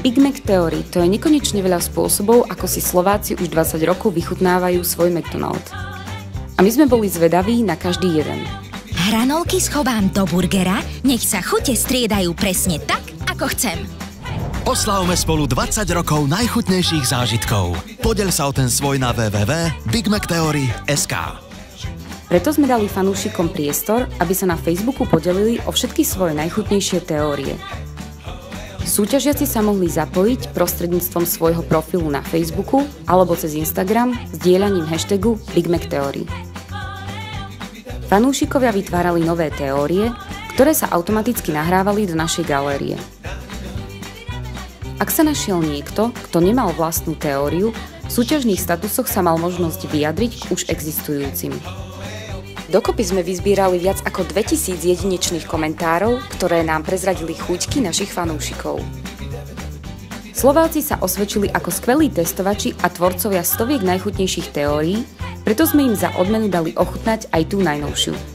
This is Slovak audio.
Big Mac Theory to je nekonečne veľa spôsobov, ako si Slováci už 20 rokov vychutnávajú svoj McDonald. A my sme boli zvedaví na každý jeden. Hranolky schovám do burgera, nech sa chute striedajú presne tak, ako chcem. Oslávme spolu 20 rokov najchutnejších zážitkov. Podeľ sa o ten svoj na www.bigmactheory.sk. Preto sme dali fanúšikom priestor, aby sa na Facebooku podelili o všetky svoje najchutnejšie teórie. Súťažiaci sa mohli zapojiť prostredníctvom svojho profilu na Facebooku alebo cez Instagram zdieľaním hashtagu BigMacTheory. Fanúšikovia vytvárali nové teórie, ktoré sa automaticky nahrávali do našej galérie. Ak sa našiel niekto, kto nemal vlastnú teóriu, v súťažných statusoch sa mal možnosť vyjadriť k už existujúcim. Dokopy sme vyzbierali viac ako 2000 jedinečných komentárov, ktoré nám prezradili chuťky našich fanúšikov. Slováci sa osvedčili ako skvelí testovači a tvorcovia stoviek najchutnejších teórií, preto sme im za odmenu dali ochutnať aj tú najnovšiu.